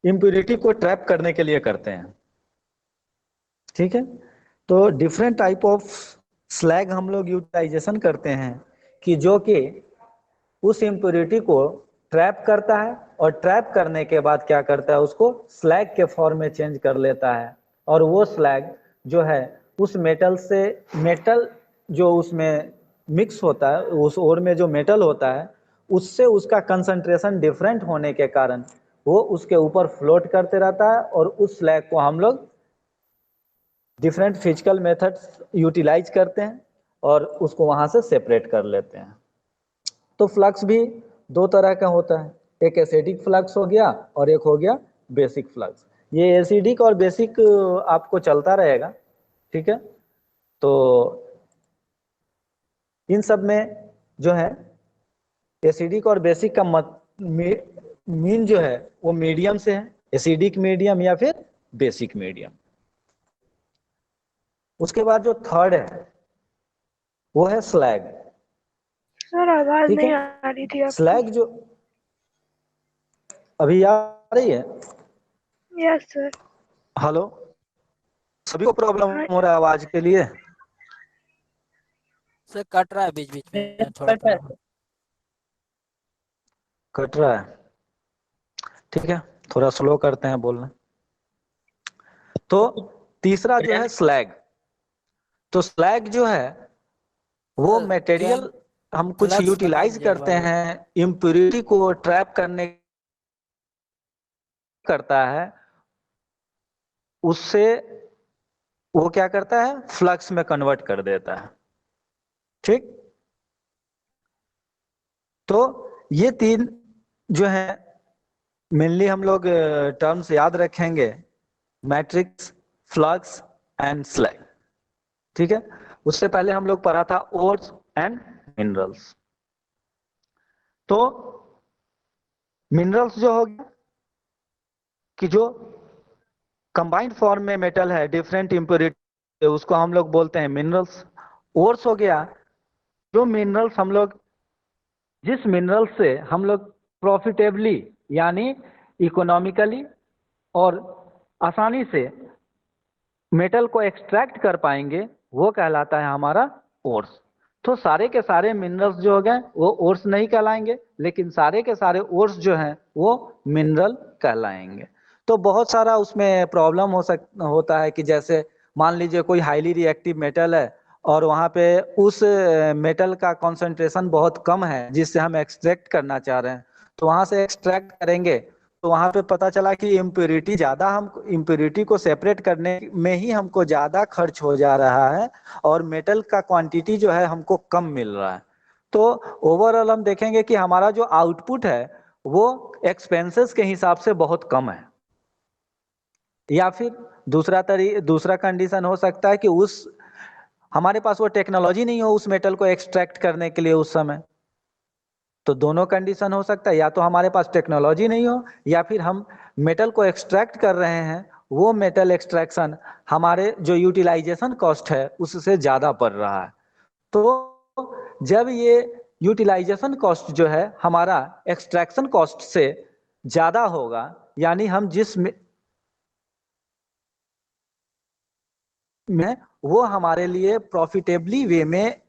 Impurity को trap करने के लिए करते हैं। ठीक है, तो डिफरेंट टाइप ऑफ स्लैग हम लोग यूटिलाइजेशन करते हैं कि जो कि उस इम्प्यूरिटी को ट्रैप करता है और ट्रैप करने के बाद क्या करता है, उसको स्लैग के फॉर्म में चेंज कर लेता है। और वो स्लैग जो है उस मेटल से, मेटल जो उसमें मिक्स होता है, उस ओर में जो मेटल होता है उससे उसका कंसंट्रेशन डिफरेंट होने के कारण वो उसके ऊपर फ्लोट करते रहता है, और उस स्लैग को हम लोग डिफरेंट फिजिकल मेथड्स यूटिलाइज करते हैं और उसको वहां से सेपरेट कर लेते हैं। तो फ्लक्स भी दो तरह का होता है, एक एसिडिक फ्लक्स हो गया और एक हो गया बेसिक फ्लक्स। ये एसिडिक और बेसिक आपको चलता रहेगा। ठीक है, तो इन सब में जो है एसिडिक और बेसिक का मीन जो है वो मीडियम से है, एसिडिक मीडियम या फिर बेसिक मीडियम। उसके बाद जो थर्ड है वो है स्लैग। सर आवाज ठीक नहीं है, आ रही थी आपकी। स्लैग जो अभी आ रही है। Yes sir. हेलो, सभी को प्रॉब्लम हाँ हो रहा है आवाज के लिए? सर कट रहा है बीच बीच में थोड़ा थोड़ा। कट रहा है, ठीक है, थोड़ा स्लो करते हैं बोलना। तो तीसरा जो है स्लैग। तो स्लैग जो है वो सर मटेरियल हम कुछ फ्लक्स बता यूटिलाइज दीजिए एक करते बार। हैं, इम्प्यूरिटी को ट्रैप करने करता है, उससे वो क्या करता है, फ्लक्स में कन्वर्ट कर देता है। ठीक, तो ये तीन जो है मेनली हम लोग टर्म्स याद रखेंगे, मैट्रिक्स, फ्लक्स एंड स्लैग। ठीक है, उससे पहले हम लोग पढ़ा था ओर्स एंड मिनरल्स। तो मिनरल्स जो हो गया कि जो कंबाइंड फॉर्म में मेटल है, डिफरेंट इम्प्योरिटी, उसको हम लोग बोलते हैं मिनरल्स। ओर्स हो गया जो मिनरल्स हम लोग, जिस मिनरल से हम लोग प्रॉफिटेबली यानी इकोनॉमिकली और आसानी से मेटल को एक्सट्रैक्ट कर पाएंगे, वो कहलाता है हमारा ओर्स। तो सारे के सारे मिनरल्स जो हो गए वो ओर्स नहीं कहलाएंगे, लेकिन सारे के सारे ओर्स जो हैं वो मिनरल कहलाएंगे। तो बहुत सारा उसमें प्रॉब्लम होता है कि जैसे मान लीजिए कोई हाईली रिएक्टिव मेटल है और वहाँ पे उस मेटल का कॉन्सेंट्रेशन बहुत कम है जिससे हम एक्सट्रैक्ट करना चाह रहे हैं, तो वहाँ से एक्सट्रैक्ट करेंगे तो वहां पे पता चला कि इम्प्यूरिटी ज्यादा, हम इम्प्यूरिटी को सेपरेट करने में ही हमको ज्यादा खर्च हो जा रहा है और मेटल का क्वांटिटी जो है हमको कम मिल रहा है। तो ओवरऑल हम देखेंगे कि हमारा जो आउटपुट है वो एक्सपेंसेस के हिसाब से बहुत कम है। या फिर दूसरा कंडीशन हो सकता है कि उस हमारे पास वो टेक्नोलॉजी नहीं हो उस मेटल को एक्सट्रैक्ट करने के लिए उस समय। तो दोनों कंडीशन हो सकता है, या तो हमारे पास टेक्नोलॉजी नहीं हो या फिर हम मेटल को एक्सट्रैक्ट कर रहे हैं, वो मेटल एक्सट्रैक्शन हमारे जो यूटिलाइजेशन कॉस्ट है उससे ज्यादा पड़ रहा है। तो जब ये यूटिलाइजेशन कॉस्ट जो है हमारा एक्सट्रैक्शन कॉस्ट से ज्यादा होगा, यानी हम जिस में वो हमारे लिए प्रॉफिटेबली वे में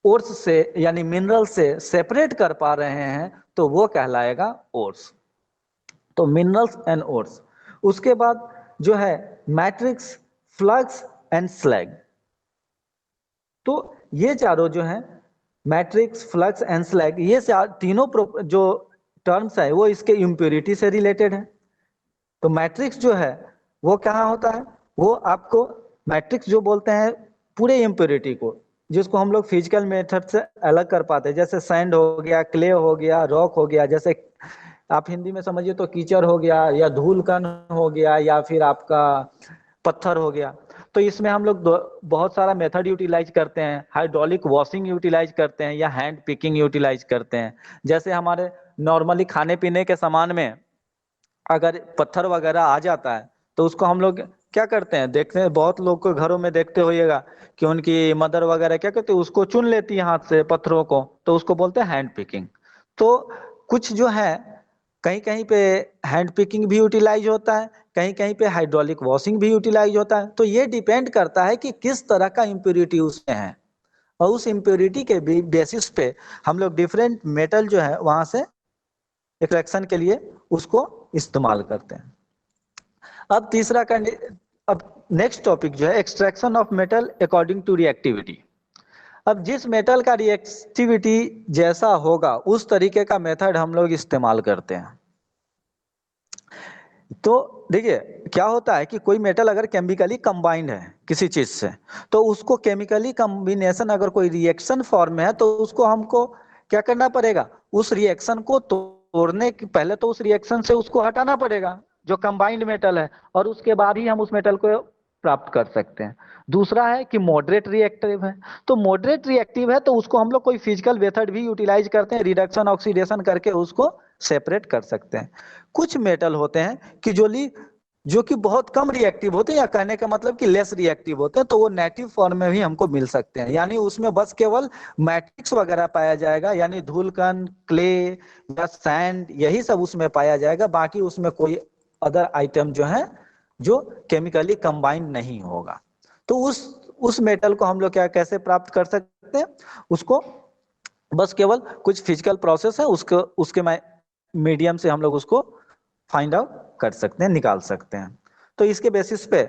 ओर्स से यानी मिनरल से सेपरेट कर पा रहे हैं, तो वो कहलाएगा ओर्स। तो मिनरल्स एंड ओर्स। उसके बाद जो है मैट्रिक्स, फ्लक्स एंड स्लैग। तो ये चारों जो है मैट्रिक्स, फ्लक्स एंड स्लैग, ये तीनों जो टर्म्स है वो इसके इम्प्योरिटी से रिलेटेड है। तो मैट्रिक्स जो है वो कहाँ होता है, वो आपको मैट्रिक्स जो बोलते हैं पूरे इम्प्योरिटी को, जिसको हम लोग फिजिकल मेथड से अलग कर पाते हैं, जैसे सैंड हो गया, क्ले हो गया, रॉक हो गया, जैसे आप हिंदी में समझिए तो कीचड़ हो गया या धूल कण हो गया या फिर आपका पत्थर हो गया। तो इसमें हम लोग बहुत सारा मेथड यूटिलाइज करते हैं, हाइड्रोलिक वॉशिंग यूटिलाइज करते हैं या हैंड पिकिंग यूटिलाइज करते हैं। जैसे हमारे नॉर्मली खाने पीने के सामान में अगर पत्थर वगैरह आ जाता है तो उसको हम लोग क्या करते हैं, देखते हैं बहुत लोग को घरों में देखते होइएगा कि उनकी मदर वगैरह क्या करती है, उसको चुन लेती है हाथ से पत्थरों को, तो उसको बोलते हैं हैंड पिकिंग। तो कुछ जो है कहीं कहीं पे हैंड पिकिंग भी यूटिलाइज होता है, कहीं कहीं पे हाइड्रोलिक वॉशिंग भी यूटिलाइज होता है। तो ये डिपेंड करता है कि किस तरह का इम्प्योरिटी उसमें है, और उस इम्प्योरिटी के बेसिस पे हम लोग डिफरेंट मेटल जो है वहां से एक्सट्रैक्शन के लिए उसको इस्तेमाल करते हैं। अब तीसरा अब नेक्स्ट टॉपिक जो है extraction of metal according to reactivity. अब जिस मेटल का रिएक्टिविटी जैसा होगा उस तरीके का मेथड हम लोग इस्तेमाल करते हैं। तो देखिए क्या होता है कि कोई मेटल अगर केमिकली कंबाइंड है किसी चीज से, तो उसको केमिकली कॉम्बिनेशन अगर कोई रिएक्शन फॉर्म में है तो उसको हमको क्या करना पड़ेगा, उस रिएक्शन को तोड़ने के पहले तो उस रिएक्शन से उसको हटाना पड़ेगा जो कंबाइंड मेटल है, और उसके बाद ही हम उस मेटल को प्राप्त कर सकते हैं। दूसरा है कि मॉडरेट रिएक्टिव है, तो मॉडरेट रिएक्टिव है तो उसको हम लोग कोई फिजिकल मेथड भी यूटिलाइज करते हैं, रिडक्शन ऑक्सीडेशन करके उसको सेपरेट कर सकते हैं। कुछ मेटल होते हैं कि जो कि बहुत कम रिएक्टिव होते हैं, या कहने का मतलब कि लेस रिएक्टिव होते हैं, तो वो नेटिव फॉर्म में भी हमको मिल सकते हैं। यानी उसमें बस केवल मैट्रिक्स वगैरह पाया जाएगा, यानी धूलकण, क्ले या सैंड, यही सब उसमें पाया जाएगा। बाकी उसमें कोई अदर आइटम जो है जो केमिकली कंबाइंड नहीं होगा। तो उस मेटल को हम लोग क्या कैसे प्राप्त कर सकते हैं, उसको बस केवल कुछ फिजिकल प्रोसेस है उसके मीडियम से हम लोग उसको फाइंड आउट कर सकते हैं, निकाल सकते हैं। तो इसके बेसिस पे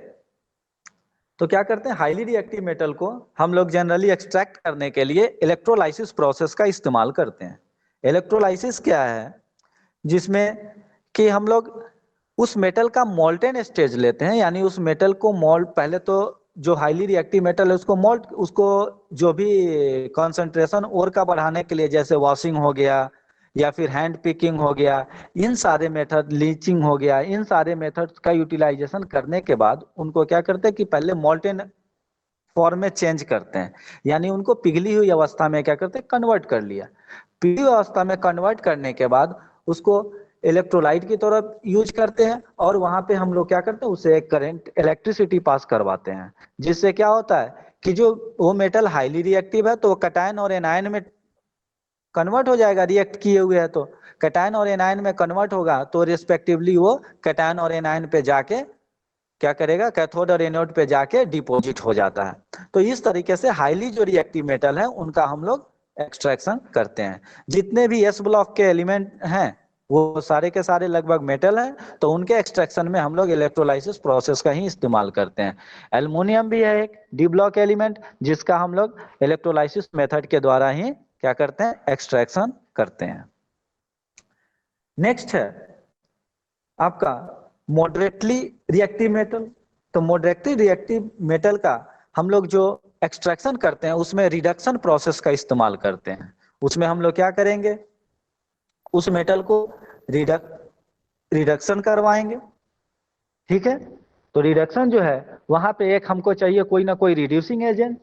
तो क्या करते हैं, हाईली रिएक्टिव मेटल को हम लोग जनरली एक्सट्रैक्ट करने के लिए इलेक्ट्रोलाइसिस प्रोसेस का इस्तेमाल करते हैं। इलेक्ट्रोलाइसिस क्या है, जिसमें कि हम लोग उस मेटल का मोल्टेन स्टेज लेते हैं, यानी उस मेटल को मोल्ट, पहले तो जो हाईली रिएक्टिव मेटल है उसको मोल्ट, उसको जो भी कंसंट्रेशन और का बढ़ाने के लिए, जैसे वॉशिंग हो गया या फिर हैंड पिकिंग हो गया, इन सारे मेथड, लीचिंग हो गया, इन सारे मेथड्स का यूटिलाइजेशन करने के बाद उनको क्या करते हैं कि पहले मोल्टेन फॉर्म में चेंज करते हैं, यानी उनको पिघली हुई अवस्था में क्या करते हैं, कन्वर्ट कर लिया। पिघली हुई अवस्था में कन्वर्ट करने के बाद उसको इलेक्ट्रोलाइट की तरफ यूज करते हैं, और वहां पे हम लोग क्या करते हैं, उसे एक करंट, इलेक्ट्रिसिटी पास करवाते हैं, जिससे क्या होता है कि जो वो मेटल हाईली रिएक्टिव है तो वो कटायन और एनायन में कन्वर्ट हो जाएगा, रिएक्ट किए हुए है तो कैटायन और एनायन में कन्वर्ट होगा, तो रिस्पेक्टिवली वो कैटायन और एनायन पे जाके क्या करेगा, कैथोड और एनोड पे जाके डिपॉजिट हो जाता है। तो इस तरीके से हाईली जो रिएक्टिव मेटल है उनका हम लोग एक्सट्रैक्शन करते हैं। जितने भी एस ब्लॉक के एलिमेंट हैं वो सारे के सारे लगभग मेटल हैं, तो उनके एक्सट्रैक्शन में हम लोग इलेक्ट्रोलाइसिस प्रोसेस का ही इस्तेमाल करते हैं। एल्युमिनियम भी है एक डी ब्लॉक एलिमेंट, जिसका हम लोग इलेक्ट्रोलाइसिस मेथड के द्वारा ही क्या करते हैं, एक्सट्रैक्शन करते हैं। नेक्स्ट है आपका मॉडरेटली रिएक्टिव मेटल। तो मॉडरेटली रिएक्टिव मेटल का हम लोग जो एक्सट्रैक्शन करते हैं उसमें रिडक्शन प्रोसेस का इस्तेमाल करते हैं। उसमें हम लोग क्या करेंगे, उस मेटल को रिडक्शन करवाएंगे, ठीक है। तो रिडक्शन जो है वहां पे एक हमको चाहिए कोई ना कोई रिड्यूसिंग एजेंट।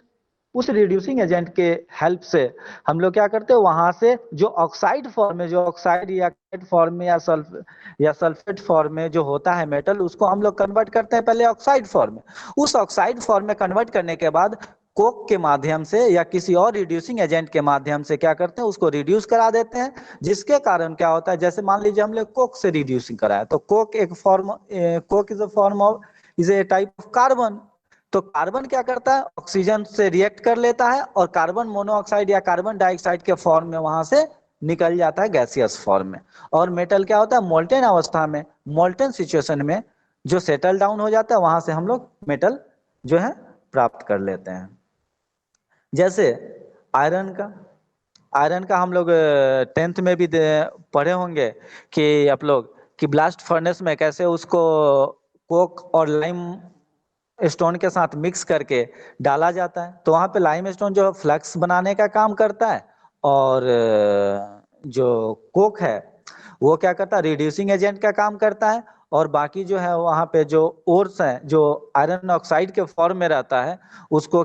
उस रिड्यूसिंग एजेंट के हेल्प से हम लोग क्या करते हैं, वहां से जो ऑक्साइड फॉर्म में, जो ऑक्साइड या फॉर्म में या सल्फेट फॉर्म में जो होता है मेटल, उसको हम लोग कन्वर्ट करते हैं पहले ऑक्साइड फॉर्म में। उस ऑक्साइड फॉर्म में कन्वर्ट करने के बाद कोक के माध्यम से या किसी और रिड्यूसिंग एजेंट के माध्यम से क्या करते हैं, उसको रिड्यूस करा देते हैं, जिसके कारण क्या होता है, जैसे मान लीजिए हमने कोक से रिड्यूसिंग कराया, तो Coke is a form of, is a type of carbon. तो कार्बन क्या करता है, ऑक्सीजन से रिएक्ट कर लेता है और कार्बन मोनोऑक्साइड या कार्बन डाइऑक्साइड के फॉर्म में वहां से निकल जाता है गैसियस फॉर्म में। और मेटल क्या होता है, मोल्टेन अवस्था में, मोल्टेन सिचुएशन में जो सेटल डाउन हो जाता है, वहां से हम लोग मेटल जो है प्राप्त कर लेते हैं। जैसे आयरन का हम लोग 10th में भी पढ़े होंगे कि आप लोग कि ब्लास्ट फर्नेस में कैसे उसको कोक और लाइम स्टोन के साथ मिक्स करके डाला जाता है। तो वहां पे लाइम स्टोन जो फ्लक्स बनाने का काम करता है, और जो कोक है वो क्या करता है, रिड्यूसिंग एजेंट का काम करता है। और बाकी जो है वहां पे जो ओर्स है, जो आयरन ऑक्साइड के फॉर्म में रहता है, उसको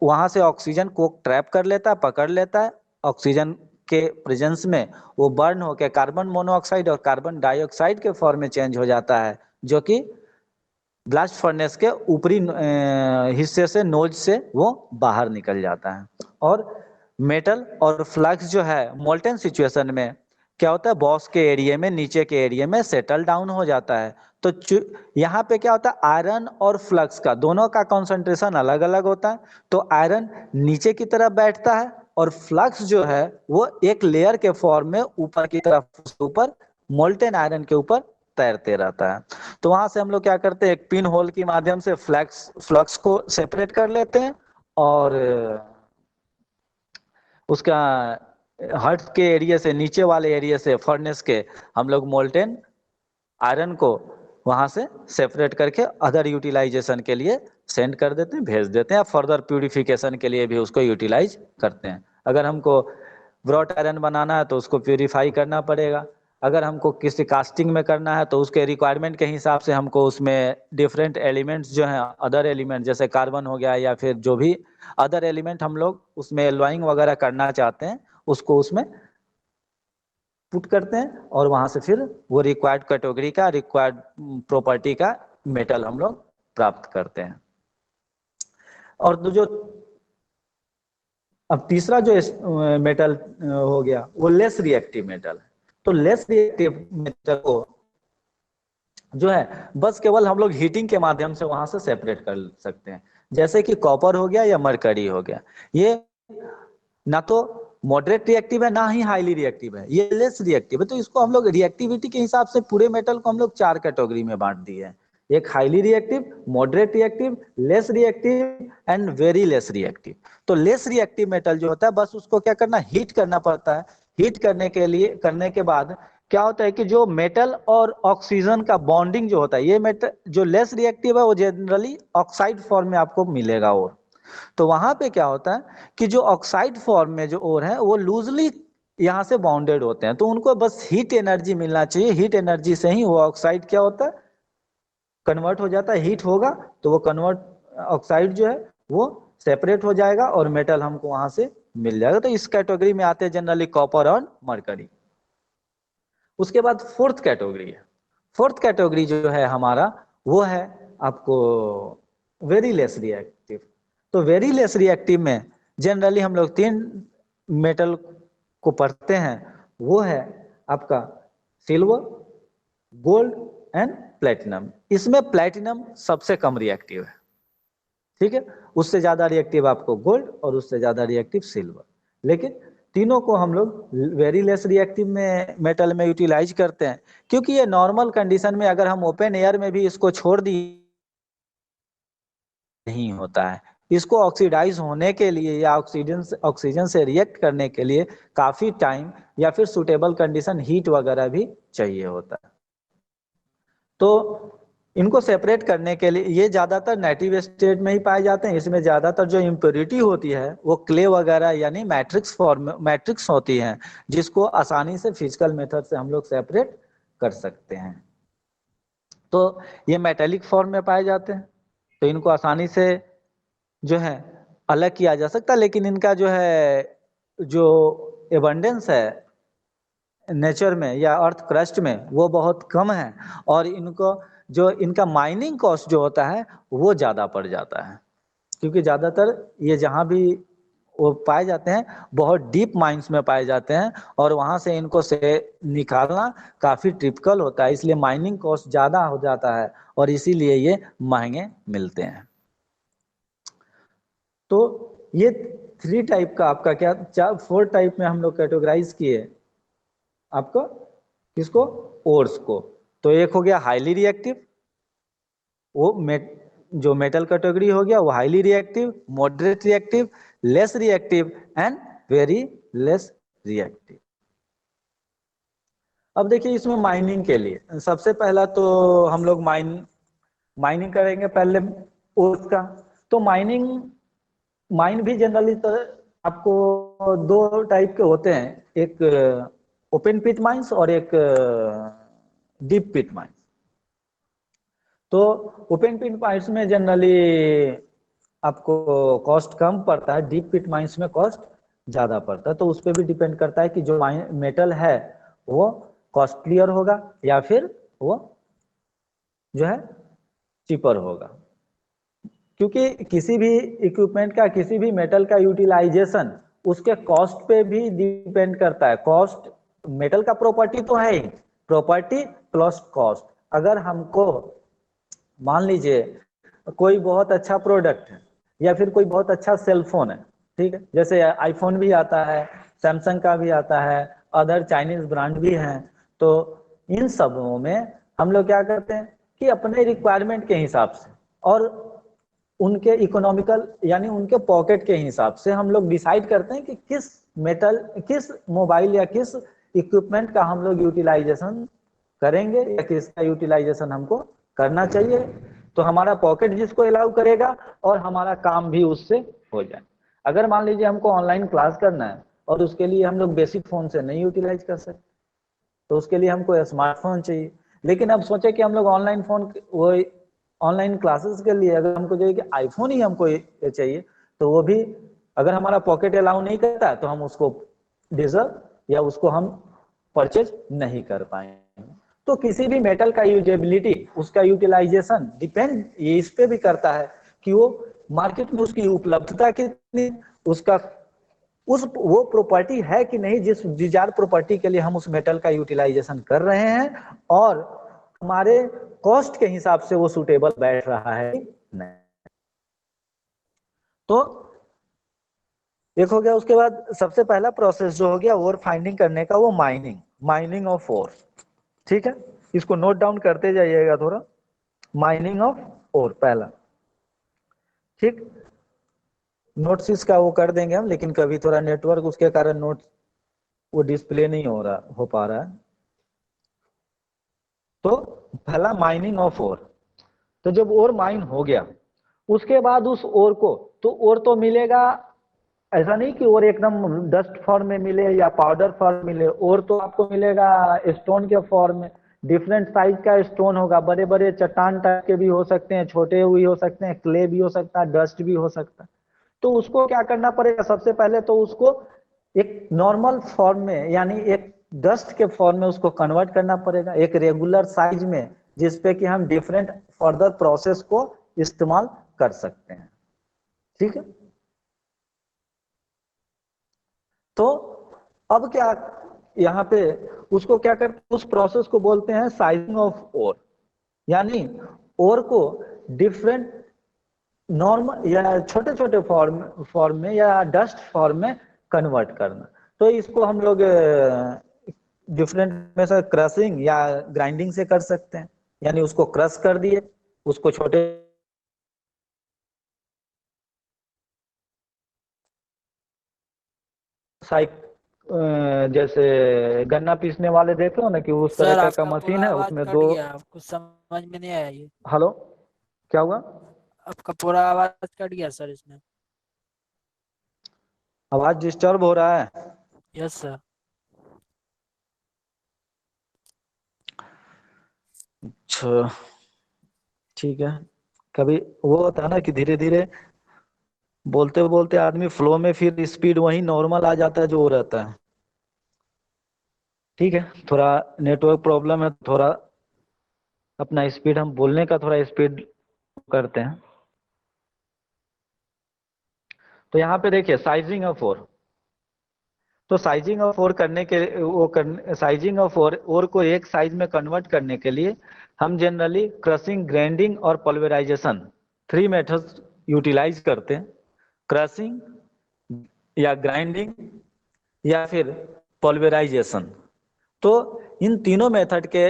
वहां से ऑक्सीजन कोक ट्रैप कर लेता है, पकड़ लेता है। ऑक्सीजन के प्रेजेंस में वो बर्न होकर कार्बन मोनोऑक्साइड और कार्बन डाइऑक्साइड के फॉर्म में चेंज हो जाता है, जो कि ब्लास्ट फर्नेस के ऊपरी हिस्से से, नोज से वो बाहर निकल जाता है। और मेटल और फ्लक्स जो है मोल्टेन सिचुएशन में क्या होता है, बॉस के एरिया में, नीचे के एरिया में सेटल डाउन हो जाता है। तो यहाँ पे क्या होता है, आयरन और फ्लक्स का दोनों का कॉन्सेंट्रेशन अलग अलग होता है। तो आयरन नीचे की तरफ बैठता है और फ्लक्स जो है वो एक लेयर के फॉर्म में ऊपर की तरफ, ऊपर मोल्टेन आयरन के ऊपर तैरते रहता है। तो वहां से हम लोग क्या करते हैं, एक पिन होल के माध्यम से फ्लक्स को सेपरेट कर लेते हैं और उसका हर्ट के एरिया से, नीचे वाले एरिया से, फर्नेस के, हम लोग मोल्टेन आयरन को वहां से सेपरेट करके अदर यूटिलाइजेशन के लिए सेंड कर देते हैं, भेज देते हैं। फर्दर प्यूरिफिकेशन के लिए भी उसको यूटिलाइज करते हैं। अगर हमको ब्रॉट आयरन बनाना है तो उसको प्यूरिफाई करना पड़ेगा। अगर हमको किसी कास्टिंग में करना है तो उसके रिक्वायरमेंट के हिसाब से हमको उसमें डिफरेंट एलिमेंट्स जो हैं, अदर एलिमेंट जैसे कार्बन हो गया या फिर जो भी अदर एलिमेंट हम लोग उसमें एलॉइंग वगैरह करना चाहते हैं, उसको उसमें पुट करते हैं और वहां से फिर वो रिक्वायर्ड कैटेगरी का, रिक्वायर्ड प्रॉपर्टी का मेटल हम लोग प्राप्त करते हैं। और जो अब तीसरा जो मेटल हो गया वो लेस रिएक्टिव मेटल है। तो लेस रिएक्टिव मेटल को जो है बस केवल हम लोग हीटिंग के माध्यम से वहां से सेपरेट कर सकते हैं। जैसे कि कॉपर हो गया या मरकरी हो गया, ये ना तो मॉडरेट रिएक्टिव है ना ही हाईली रिएक्टिव है, ये लेस रिएक्टिव है। तो इसको हम लोग रिएक्टिविटी के हिसाब से पूरे मेटल को हम लोग 4 कैटेगरी में बांट दिए हैं। एक highly reactive, moderate reactive, less reactive and very less reactive. तो लेस रिएक्टिव मेटल जो होता है बस उसको क्या करना, हीट करना पड़ता है। हीट करने के बाद क्या होता है कि जो मेटल और ऑक्सीजन का बॉन्डिंग जो होता है, ये मेटल जो लेस रिएक्टिव है वो जनरली ऑक्साइड फॉर्म में आपको मिलेगा। और तो वहां पे क्या होता है कि जो ऑक्साइड फॉर्म में जो ओर है वो लूजली यहाँ से बाउंडेड होते हैं, तो उनको बस हीट एनर्जी मिलना चाहिए। हीट एनर्जी से ही वो ऑक्साइड क्या होता है, कन्वर्ट हो जाता है। हीट होगा तो वो कन्वर्ट, ऑक्साइड जो है वो सेपरेट हो जाएगा और मेटल हमको वहां से मिल जाएगा। तो इस कैटेगरी में आते हैं जनरली कॉपर और मरकरी। उसके बाद फोर्थ कैटेगरी है। फोर्थ कैटेगरी जो है हमारा वो है आपको वेरी लेस रिएक्टिव। तो वेरी लेस रिएक्टिव में जनरली हम लोग 3 मेटल को पढ़ते हैं, वो है आपका सिल्वर, गोल्ड एंड प्लेटिनम। इसमें प्लेटिनम सबसे कम रिएक्टिव है, ठीक है। उससे ज्यादा रिएक्टिव आपको गोल्ड और उससे ज्यादा रिएक्टिव सिल्वर। लेकिन तीनों को हम लोग वेरी लेस रिएक्टिव में मेटल में यूटिलाइज करते हैं, क्योंकि ये नॉर्मल कंडीशन में अगर हम ओपन एयर में भी इसको छोड़ दी नहीं होता है। इसको ऑक्सीडाइज होने के लिए या ऑक्सीजन से रिएक्ट करने के लिए काफी टाइम या फिर सुटेबल कंडीशन, हीट वगैरह भी चाहिए होता है। तो इनको सेपरेट करने के लिए ये ज्यादातर नेटिव स्टेट में ही पाए जाते हैं। इसमें ज्यादातर जो इम्प्योरिटी होती है वो क्ले वगैरह यानी मैट्रिक्स होती हैं, जिसको आसानी से फिजिकल मेथड से हम लोग सेपरेट कर सकते हैं। तो ये मेटेलिक फॉर्म में पाए जाते हैं, तो इनको आसानी से जो है अलग किया जा सकता है। लेकिन इनका जो है जो एबंडेंस है नेचर में या अर्थ क्रस्ट में वो बहुत कम है, और इनको जो इनका माइनिंग कॉस्ट जो होता है वो ज्यादा पड़ जाता है, क्योंकि ज्यादातर ये जहां भी वो पाए जाते हैं बहुत डीप माइंस में पाए जाते हैं, और वहां से इनको से निकालना काफी टिपिकल होता है। इसलिए माइनिंग कॉस्ट ज्यादा हो जाता है और इसीलिए ये महंगे मिलते हैं। तो ये 3 टाइप का आपका क्या 4 टाइप में हम लोग कैटेगराइज किए आपको, किसको, ओर्स को। तो एक हो गया हाईली रिएक्टिव, वो जो मेटल कैटेगरी हो गया वो highly reactive, moderate reactive, less reactive and very less reactive. अब देखिए इसमें माइनिंग के लिए सबसे पहला तो हम लोग माइनिंग करेंगे पहले ओर्स का। तो माइन भी जनरली तो आपको 2 टाइप के होते हैं, एक ओपन पिट माइंस और एक डीप पिट माइंस। तो ओपन पिट माइंस में जनरली आपको कॉस्ट कम पड़ता है, डीप पिट माइंस में कॉस्ट ज्यादा पड़ता है। तो उस पर भी डिपेंड करता है कि जो मेटल है वो कॉस्टलियर होगा या फिर वो जो है चीपर होगा। क्योंकि किसी भी इक्विपमेंट का, किसी भी मेटल का यूटिलाइजेशन उसके कॉस्ट पे भी डिपेंड करता है। कॉस्ट मेटल का प्रॉपर्टी तो है ही, प्रॉपर्टी प्लस कॉस्ट। अगर हमको मान लीजिए कोई बहुत अच्छा प्रोडक्ट है या फिर कोई बहुत अच्छा सेलफोन है, ठीक है, जैसे आईफोन भी आता है, सैमसंग का भी आता है, अदर चाइनीज ब्रांड भी हैं, तो इन सबों में हम लोग क्या करते हैं कि अपने रिक्वायरमेंट के हिसाब से और उनके इकोनॉमिकल यानी उनके पॉकेट के हिसाब से हम लोग डिसाइड करते हैं कि किस मेटल, किस मोबाइल या किस इक्विपमेंट का हम लोग यूटिलाइजेशन करेंगे या किसका यूटिलाइजेशन हमको करना चाहिए, तो हमारा पॉकेट जिसको अलाउ करेगा और हमारा काम भी उससे हो जाए। अगर मान लीजिए हमको ऑनलाइन क्लास करना है और उसके लिए हम लोग बेसिक फोन से नहीं यूटिलाइज कर सकते, तो उसके लिए हमको स्मार्टफोन चाहिए। लेकिन अब सोचे कि हम लोग ऑनलाइन फोन, वो ऑनलाइन क्लासेस के लिए अगर हमको चाहिए कि आईफोन ही हमको चाहिए, तो वो भी अगर हमारा पॉकेट अलाउ नहीं करता तो हम उसको डिजर्व या उसको हम परचेज नहीं कर पाएंगे। तो किसी भी मेटल का यूजेबिलिटी, उसका यूटिलाइजेशन डिपेंड ये इस पे भी करता है कि वो मार्केट में उसकी उपलब्धता कितनी, उसका वो प्रॉपर्टी है कि नहीं जिस डिजायर प्रॉपर्टी के लिए हम उस मेटल का यूटिलाइजेशन कर रहे हैं, और हमारे कॉस्ट के हिसाब से वो सुटेबल बैठ रहा है नहीं। तो एक हो गया। उसके बाद सबसे पहला प्रोसेस जो हो गया ओर फाइंडिंग करने का, वो माइनिंग ऑफ ओर, ठीक है, इसको नोट डाउन करते जाइएगा थोड़ा। माइनिंग ऑफ ओर पहला, ठीक, नोट्स इसका वो कर देंगे हम, लेकिन कभी थोड़ा नेटवर्क उसके कारण नोट वो डिस्प्ले नहीं हो पा रहा है। तो पहला माइनिंग ऑफ ओर, तो जब ओर माइन हो गया उसके बाद उस ओर को, तो ओर तो मिलेगा, ऐसा नहीं कि ओर एकदम डस्ट फॉर्म में मिले या पाउडर फॉर्म मिले, ओर तो आपको मिलेगा स्टोन के फॉर्म में। डिफरेंट साइज का स्टोन होगा, बड़े बड़े चट्टान टाइप के भी हो सकते हैं, छोटे भी हो सकते हैं, क्ले भी हो सकता है, डस्ट भी हो सकता है। तो उसको क्या करना पड़ेगा, सबसे पहले तो उसको एक नॉर्मल फॉर्म में यानी एक डस्ट के फॉर्म में उसको कन्वर्ट करना पड़ेगा, एक रेगुलर साइज में, जिसपे कि हम डिफरेंट फर्दर प्रोसेस को इस्तेमाल कर सकते हैं, ठीक है। तो अब क्या यहाँ पे उसको क्या करते हैं, उस प्रोसेस को बोलते हैं साइजिंग ऑफ ओर, यानी ओर को डिफरेंट नॉर्मल या छोटे छोटे फॉर्म में या डस्ट फॉर्म में कन्वर्ट करना। तो इसको हम लोग डिफरेंट में से क्रशिंग या ग्राइंडिंग से कर सकते हैं, यानी उसको क्रश कर दिए, उसको छोटे साइक जैसे गन्ना पीसने वाले देखे हो ना, कि उस सर तरह का आपका मशीन पूरा है, आवाज उसमें कट दो। गया, कुछ समझ में नहीं आया ये। हेलो, क्या हुआ? आपका पूरा आवाज कट गया सर इसमें। आवाज डिस्टर्ब हो रहा है? Yes sir. अच्छा, ठीक है। कभी वो होता है ना कि धीरे धीरे बोलते बोलते आदमी फ्लो में फिर स्पीड वही नॉर्मल आ जाता है जो वो रहता है, ठीक है। थोड़ा नेटवर्क प्रॉब्लम है, थोड़ा अपना स्पीड, हम बोलने का थोड़ा स्पीड करते हैं। तो यहाँ पे देखिए साइजिंग ऑफ ओर, तो साइजिंग ऑफ ओर करने के साइजिंग ऑफ ओर को एक साइज में कन्वर्ट करने के लिए हम जनरली क्रशिंग, ग्राइंडिंग और पल्वेराइजेशन 3 मेथड्स यूटिलाइज करते हैं। क्रशिंग या ग्राइंडिंग या फिर पल्वेराइजेशन। तो इन तीनों मेथड के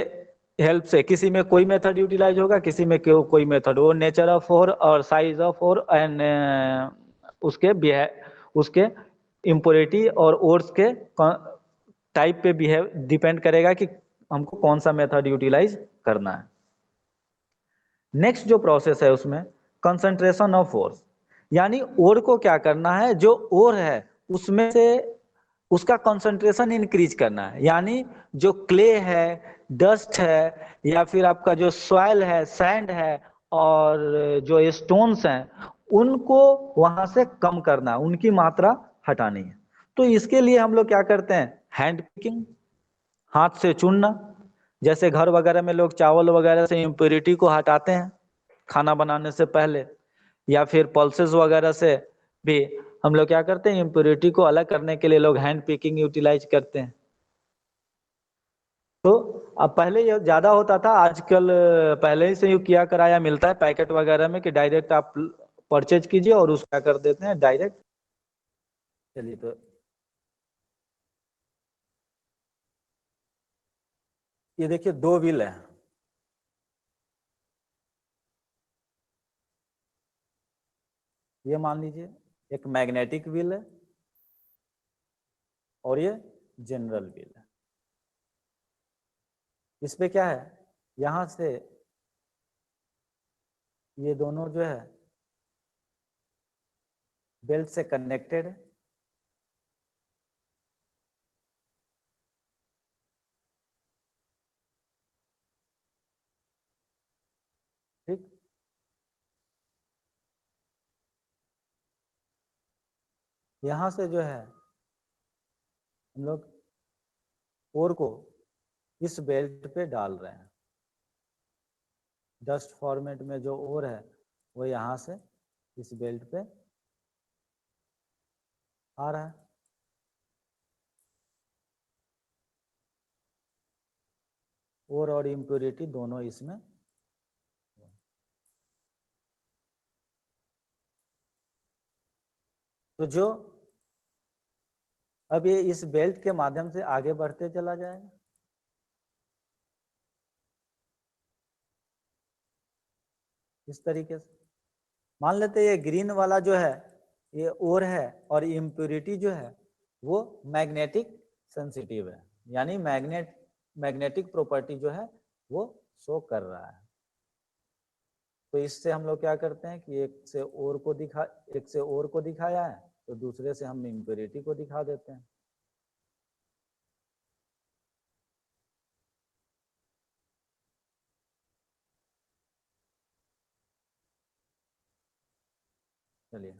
हेल्प से किसी में कोई मेथड यूटिलाइज होगा, किसी में कोई मेथड, वो नेचर ऑफ ओर और साइज ऑफ ओर एंड उसके इम्प्योरिटी और ओर्स के टाइप पे बिहेव डिपेंड करेगा कि हमको कौन सा मेथड यूटिलाइज करना है। नेक्स्ट जो प्रोसेस है उसमें कंसंट्रेशन ऑफ ओर्स, यानी ओर को क्या करना है, जो ओर है उसमें से उसका कंसंट्रेशन इंक्रीज करना है, यानी जो क्ले है, डस्ट है, या फिर आपका जो सॉइल है, सैंड है, और जो स्टोन्स हैं, उनको वहां से कम करना, उनकी मात्रा हटानी है। तो इसके लिए हम लोग क्या करते हैं, हैंड पिकिंग, हाथ से चुनना। जैसे घर वगैरह में लोग चावल वगैरह से इम्प्योरिटी को हटाते हैं खाना बनाने से पहले, या फिर पल्सेस वगैरह से भी हम लोग क्या करते हैं, इम्प्योरिटी को अलग करने के लिए लोग हैंड पिकिंग यूटिलाइज करते हैं। तो अब पहले ये ज्यादा होता था, आजकल पहले ही से यू किया कराया मिलता है पैकेट वगैरह में कि डायरेक्ट आप परचेज कीजिए और उसको क्या कर देते हैं डायरेक्ट। चलिए तो ये देखिए 2 व्हील है, ये मान लीजिए एक मैग्नेटिक व्हील है और ये जनरल व्हील है। इसमें क्या है, यहां से ये दोनों जो है बेल्ट से कनेक्टेड है, ठीक। यहां से जो है हम लोग ओर को इस बेल्ट पे डाल रहे हैं, डस्ट फॉर्मेट में जो ओर है वो यहां से इस बेल्ट पे आ रहा है। ओर और इम्प्योरिटी दोनों इसमें, तो जो अब ये इस बेल्ट के माध्यम से आगे बढ़ते चला जाएगा। इस तरीके से मान लेते हैं ये ग्रीन वाला जो है ये ओर है और इम्प्योरिटी जो है वो मैग्नेटिक सेंसिटिव है, यानी मैग्नेटिक प्रॉपर्टी जो है वो शो कर रहा है। तो इससे हम लोग क्या करते हैं कि एक से ओर को दिखाया है तो दूसरे से हम इम्प्योरिटी को दिखा देते हैं। चलिए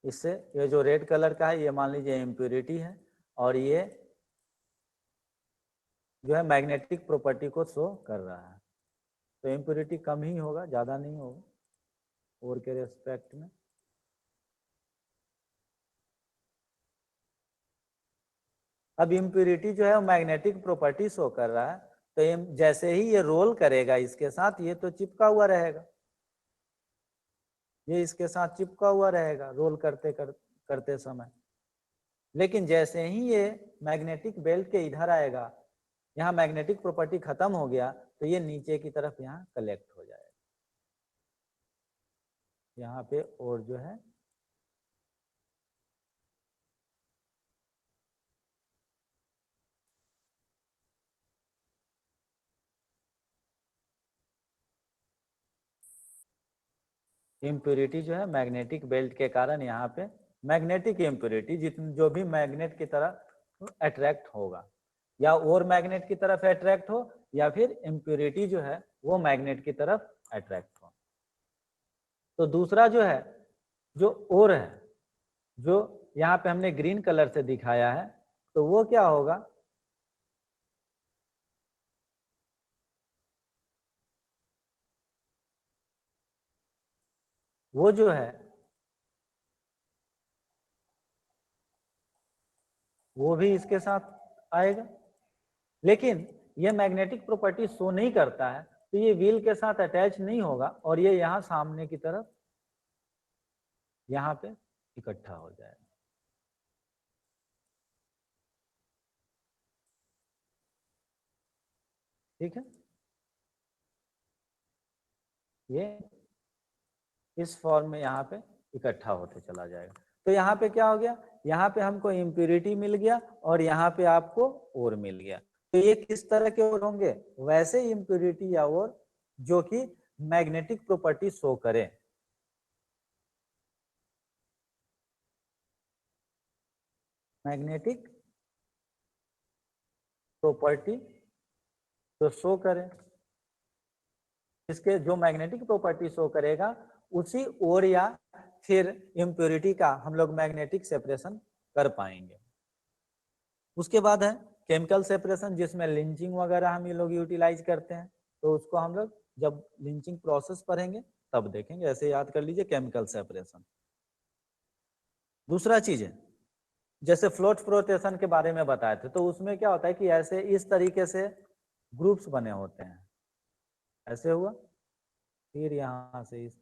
इससे ये जो रेड कलर का है ये मान लीजिए इम्प्योरिटी है और ये जो है मैग्नेटिक प्रॉपर्टी को शो कर रहा है। तो इम्प्योरिटी कम ही होगा, ज्यादा नहीं होगा ओर के रेस्पेक्ट में। अब इम्प्योरिटी जो है वो मैग्नेटिक प्रॉपर्टी शो कर रहा है, तो जैसे ही ये रोल करेगा इसके साथ ये तो चिपका हुआ रहेगा, ये इसके साथ चिपका हुआ रहेगा रोल करते समय। लेकिन जैसे ही ये मैग्नेटिक बेल्ट के इधर आएगा, यहाँ मैग्नेटिक प्रॉपर्टी खत्म हो गया तो ये नीचे की तरफ यहाँ कलेक्ट हो जाएगा, यहाँ पे और जो है इम्प्योरिटी जो है मैग्नेटिक बेल्ट के कारण यहाँ पे मैग्नेटिक इम्प्योरिटी जितनी जो भी मैग्नेट की तरफ अट्रैक्ट होगा, या और मैग्नेट की तरफ अट्रैक्ट हो या फिर इम्प्योरिटी जो है वो मैग्नेट की तरफ अट्रैक्ट हो। तो दूसरा जो है जो और है जो यहाँ पे हमने ग्रीन कलर से दिखाया है, तो वो क्या होगा, वो जो है वो भी इसके साथ आएगा। लेकिन ये मैग्नेटिक प्रॉपर्टी शो नहीं करता है तो ये व्हील के साथ अटैच नहीं होगा और ये यहाँ सामने की तरफ यहाँ पे इकट्ठा हो जाएगा। ठीक है, ये इस फॉर्म में यहाँ पे इकट्ठा होते चला जाएगा। तो यहाँ पे क्या हो गया, यहाँ पे हमको इम्प्योरिटी मिल गया और यहाँ पे आपको ओर मिल गया। तो ये किस तरह के ओर होंगे, वैसे इम्प्योरिटी या ओर जो कि मैग्नेटिक प्रॉपर्टी शो करें। मैग्नेटिक प्रॉपर्टी तो शो करें, इसके जो मैग्नेटिक प्रॉपर्टी शो करेगा उसी ओर या फिर इम्प्योरिटी का हम लोग मैग्नेटिक सेपरेशन कर पाएंगे। उसके बाद है केमिकल सेपरेशन, जिसमें लिंचिंग वगैरह हम ये लोग यूटिलाइज करते हैं, तो उसको हम लोग जब लिंचिंग प्रोसेस पढ़ेंगे तब देखेंगे, ऐसे याद कर लीजिए केमिकल सेपरेशन। दूसरा चीज है जैसे फ्लोट फ्लोटेशन के बारे में बताए थे, तो उसमें क्या होता है कि ऐसे इस तरीके से ग्रुप्स बने होते हैं, ऐसे हुआ। फिर यहाँ से इस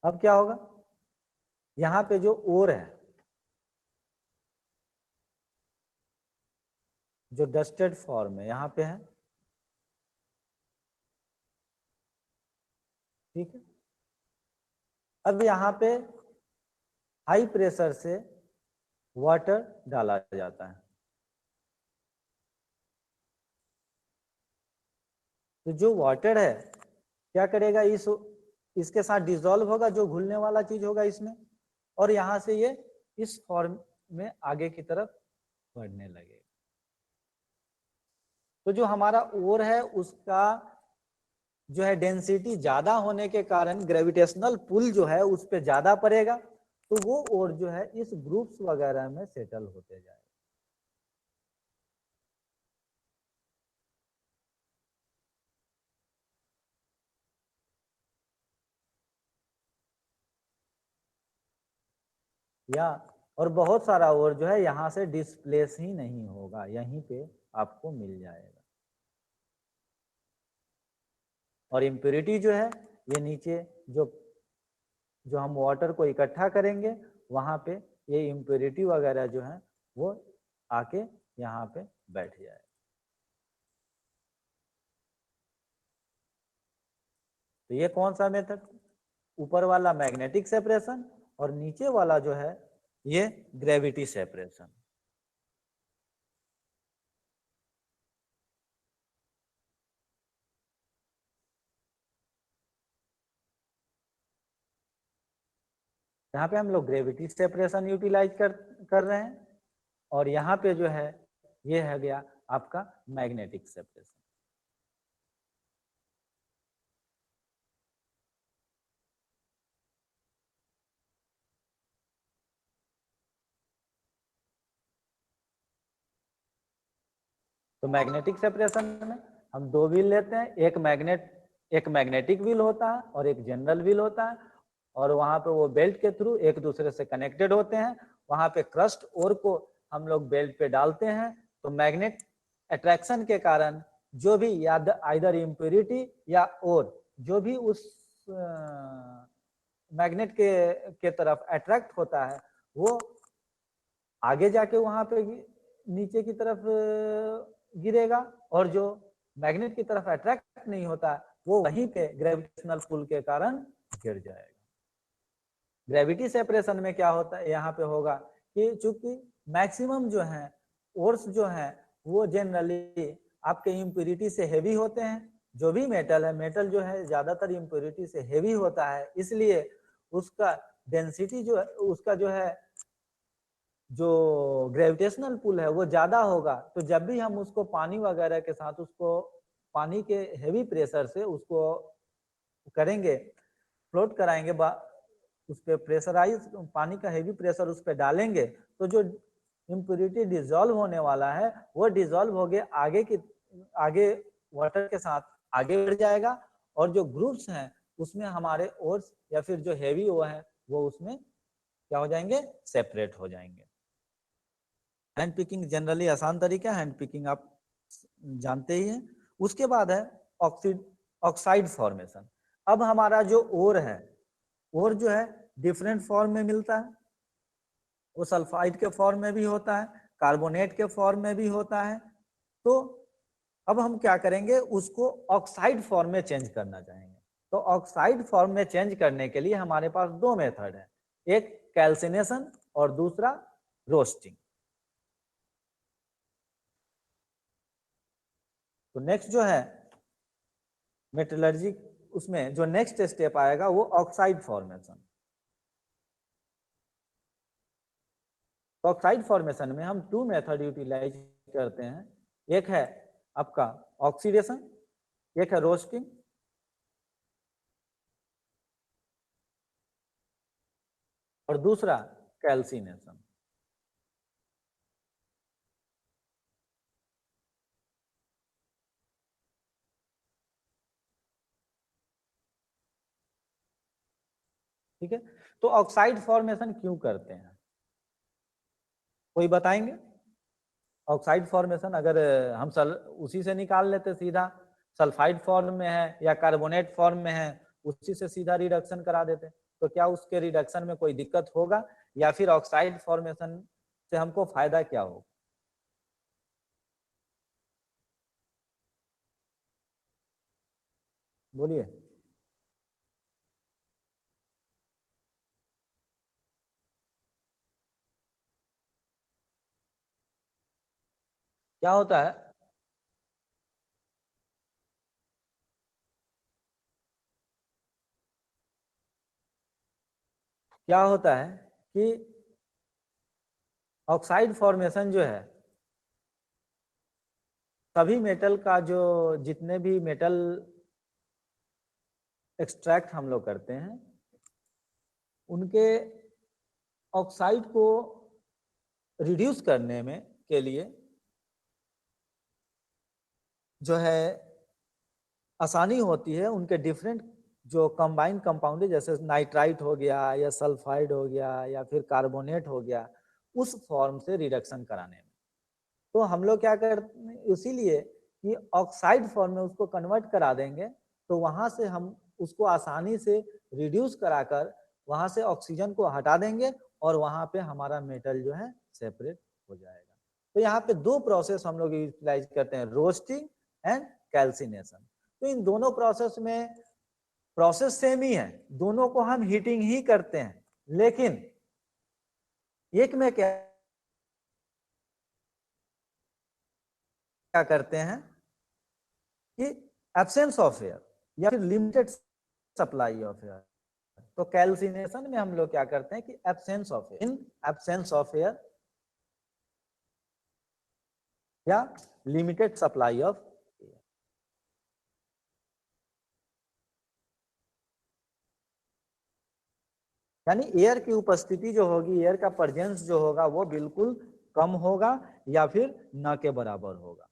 अब क्या होगा, यहाँ पे जो ओर है, जो डस्टेड फॉर्म है यहाँ पे है, ठीक है। अब यहाँ पे हाई प्रेशर से वाटर डाला जाता है, तो जो वाटर है क्या करेगा, इसके साथ डिसॉल्व होगा, जो घुलने वाला चीज होगा इसमें, और यहाँ से ये इस फॉर्म में आगे की तरफ बढ़ने लगेगा। तो जो हमारा ओर है उसका जो है डेंसिटी ज्यादा होने के कारण ग्रेविटेशनल पुल जो है उस पर ज्यादा पड़ेगा, तो वो ओर जो है इस ग्रुप्स वगैरह में सेटल होते जाएगा। या और बहुत सारा ओर जो है यहाँ से डिस्प्लेस ही नहीं होगा, यहीं पे आपको मिल जाएगा। और इम्प्योरिटी जो है ये नीचे जो जो हम वाटर को इकट्ठा करेंगे वहां पे ये इम्प्योरिटी वगैरह जो है वो आके यहाँ पे बैठ जाए। तो ये कौन सा मेथड, ऊपर वाला मैग्नेटिक सेपरेशन और नीचे वाला जो है ये ग्रेविटी सेपरेशन। यहाँ पे हम लोग ग्रेविटी सेपरेशन यूटिलाइज कर रहे हैं, और यहाँ पे जो है ये है गया आपका मैग्नेटिक सेपरेशन। तो मैग्नेटिक सेपरेशन में हम दो व्हील लेते हैं, एक मैग्नेटिक व्हील होता है और एक जनरल व्हील होता है, और वहां पे वो बेल्ट के थ्रू एक दूसरे से कनेक्टेड होते हैं। वहां पे क्रस्ट ओर को हम लोग बेल्ट पे डालते हैं, तो मैग्नेट अट्रैक्शन के कारण जो भी आइदर इम्प्योरिटी या ओर जो भी उस मैग्नेट के तरफ अट्रैक्ट होता है वो आगे जाके वहां पे नीचे की तरफ गिरेगा, और जो मैग्नेट की तरफ अट्रैक्ट नहीं होता वो वहीं पे ग्रेविटेशनल पुल के कारण गिर जाएगा। ग्रेविटी सेपरेशन में क्या होता है, यहाँ पे होगा कि चूंकि मैक्सिमम जो है ओर्स जो है वो जनरली आपके इम्प्योरिटी से हेवी होते हैं। जो भी मेटल है, मेटल जो है ज्यादातर इम्प्योरिटी से हेवी होता है, इसलिए उसका डेंसिटी जो है, उसका जो है जो ग्रेविटेशनल पुल है वो ज्यादा होगा। तो जब भी हम उसको पानी वगैरह के साथ उसको पानी के हेवी प्रेशर से उसको करेंगे, फ्लोट कराएंगे, उस पर प्रेशराइज पानी का हेवी प्रेशर उस पर डालेंगे, तो जो इम्प्योरिटी डिजोल्व होने वाला है वो डिजोल्व हो गए आगे वाटर के साथ आगे बढ़ जाएगा, और जो ग्रुप्स हैं उसमें हमारे ओर्स या फिर जो हेवी वो है वो उसमें क्या हो जाएंगे, सेपरेट हो जाएंगे। हैंड पिकिंग जनरली आसान तरीका है, हैंड पिकिंग आप जानते ही हैं। उसके बाद है ऑक्साइड फॉर्मेशन। अब हमारा जो ओर है, ओर जो है डिफरेंट फॉर्म में मिलता है, वो सल्फाइड के फॉर्म में भी होता है, कार्बोनेट के फॉर्म में भी होता है। तो अब हम क्या करेंगे, उसको ऑक्साइड फॉर्म में चेंज करना चाहेंगे। तो ऑक्साइड फॉर्म में चेंज करने के लिए हमारे पास दो मेथड है, एक कैल्सिनेशन और दूसरा रोस्टिंग। तो नेक्स्ट जो है मेटलर्जी, उसमें जो नेक्स्ट स्टेप आएगा वो ऑक्साइड फॉर्मेशन। ऑक्साइड फॉर्मेशन में हम टू मेथड यूटिलाइज करते हैं, एक है आपका ऑक्सीडेशन, एक है रोस्टिंग। और दूसरा कैल्सिनेशन। ठीक है। तो ऑक्साइड फॉर्मेशन क्यों करते हैं, कोई बताएंगे? ऑक्साइड फॉर्मेशन अगर हम उसी से निकाल लेते सीधा, सल्फाइड फॉर्म में है या कार्बोनेट फॉर्म में है, उसी से सीधा रिडक्शन करा देते, तो क्या उसके रिडक्शन में कोई दिक्कत होगा, या फिर ऑक्साइड फॉर्मेशन से हमको फायदा क्या होगा? बोलिए। क्या होता है? क्या होता है कि ऑक्साइड फॉर्मेशन जो है, सभी मेटल का जो जितने भी मेटल एक्सट्रैक्ट हम लोग करते हैं, उनके ऑक्साइड को रिड्यूस करने में के लिए जो है आसानी होती है, उनके डिफरेंट जो कंबाइंड कंपाउंड है, जैसे नाइट्राइट हो गया या सल्फाइड हो गया या फिर कार्बोनेट हो गया, उस फॉर्म से रिडक्शन कराने में। तो हम लोग क्या करते हैं, इसीलिए कि ऑक्साइड फॉर्म में उसको कन्वर्ट करा देंगे, तो वहां से हम उसको आसानी से रिड्यूस कराकर वहां से ऑक्सीजन को हटा देंगे और वहां पे हमारा मेटल जो है सेपरेट हो जाएगा। तो यहाँ पे दो प्रोसेस हम लोग यूटिलाइज करते हैं, रोस्टिंग एंड कैल्सिनेशन। तो इन दोनों प्रोसेस में प्रोसेस सेम ही है, दोनों को हम हीटिंग ही करते हैं, लेकिन एक में क्या करते हैं कि एब्सेंस ऑफ एयर या फिर लिमिटेड सप्लाई ऑफ एयर। तो कैल्सिनेशन में हम लोग क्या करते हैं कि absence of air, in absence of air या लिमिटेड सप्लाई ऑफ एयर, यानी एयर की उपस्थिति जो होगी, एयर का प्रेजेंस जो होगा वो बिल्कुल कम होगा या फिर न के बराबर होगा।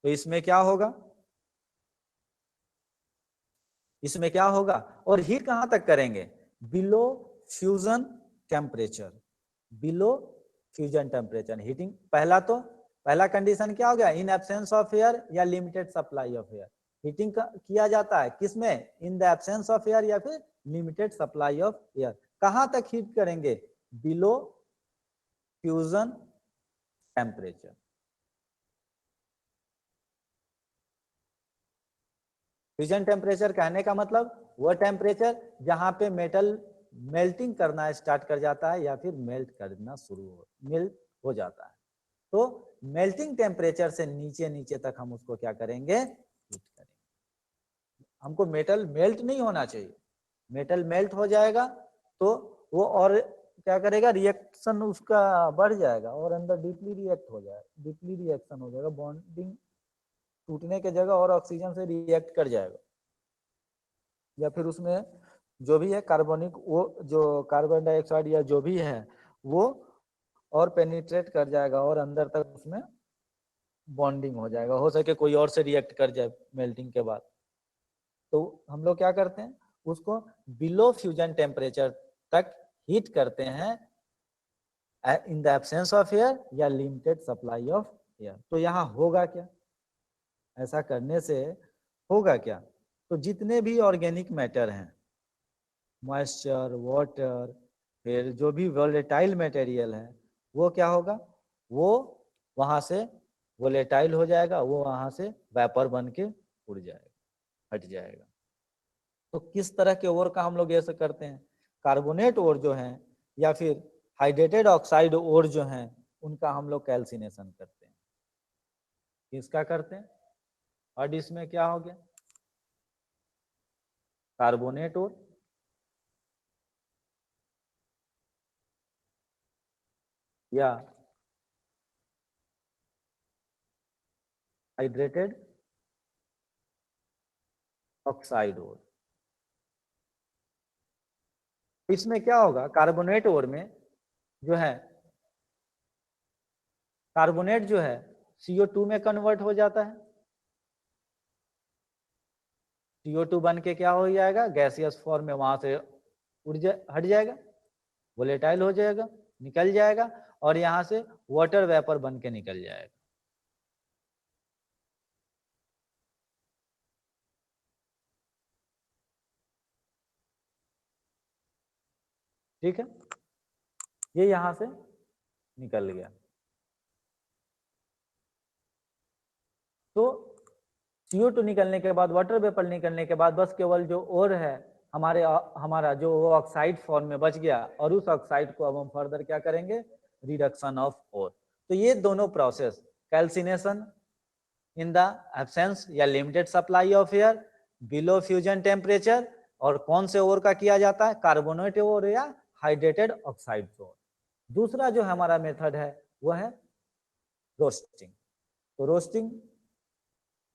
तो इसमें क्या होगा, इसमें क्या होगा, और हीट कहां तक करेंगे, below fusion temperature, below fusion temperature heating. पहला कंडीशन क्या हो गया, इन एब्सेंस ऑफ एयर या limited supply of air. Heating किया जाता है किसमें, इन द एब्सेंस ऑफ एयर या फिर लिमिटेड सप्लाई ऑफ एयर। कहां तक हीट करेंगे, below fusion temperature. Fusion temperature कहने का मतलब वह टेम्परेचर जहां पे मेटल मेल्टिंग करना स्टार्ट कर जाता है या फिर मेल्ट करना मेल्ट हो जाता है। तो मेल्टिंग टेम्परेचर से नीचे नीचे तक हम उसको क्या करेंगे, हीट करेंगे। हमको मेटल मेल्ट नहीं होना चाहिए, मेटल मेल्ट हो जाएगा तो वो और क्या करेगा, रिएक्शन उसका बढ़ जाएगा और अंदर डीपली रिएक्ट हो जाएगा, डीपली रिएक्शन हो जाएगा, बॉन्डिंग टूटने के जगह और ऑक्सीजन से रिएक्ट कर जाएगा, या फिर उसमें जो भी है कार्बनिक, वो जो कार्बन डाइऑक्साइड या जो भी है वो और पेनिट्रेट कर जाएगा और अंदर तक उसमें बॉन्डिंग हो जाएगा, हो सके कोई और से रिएक्ट कर जाए मेल्टिंग के बाद। तो हम लोग क्या करते हैं, उसको बिलो फ्यूजन टेम्परेचर तक हीट करते हैं इन द एब्सेंस ऑफ एयर या लिमिटेड सप्लाई ऑफ एयर। तो यहाँ होगा क्या, ऐसा करने से होगा क्या, तो जितने भी ऑर्गेनिक मैटर हैं, मॉइस्चर, वाटर, फिर जो भी वोलेटाइल मटेरियल है, वो क्या होगा, वो वहां से वोलेटाइल हो जाएगा, वो वहां से वेपर बन के उड़ जाएगा, हट जाएगा। तो किस तरह के ओर का हम लोग ऐसे करते हैं, कार्बोनेट ओर जो है या फिर हाइड्रेटेड ऑक्साइड ओर जो है, उनका हम लोग कैल्सिनेशन करते हैं। किसका करते हैं, और इसमें क्या हो गया, कार्बोनेट ओर या हाइड्रेटेड ऑक्साइड ओर। इसमें क्या होगा, कार्बोनेट ओर में जो है, कार्बोनेट जो है CO2 में कन्वर्ट हो जाता है, CO2 बन के क्या हो जाएगा, गैसियस फॉर्म में वहां से हट जाएगा, वोलेटाइल हो जाएगा, निकल जाएगा और यहाँ से वाटर वेपर बन के निकल जाएगा। ठीक है, ये यहां से निकल गया। तो CO2 निकलने के बाद, वाटर वेपर निकलने के बाद बस केवल जो और है हमारा जो वो ऑक्साइड फॉर्म में बच गया, और उस ऑक्साइड को अब हम फर्दर क्या करेंगे, रिडक्शन ऑफ ओर। तो ये दोनों process, calcination in the absence या limited supply of air, below fusion temperature, और कौन से ओर का किया जाता है, कार्बोनेट ओर या हाइड्रेटेड ऑक्साइड ओर। दूसरा जो हमारा मेथड है वो है रोस्टिंग। तो रोस्टिंग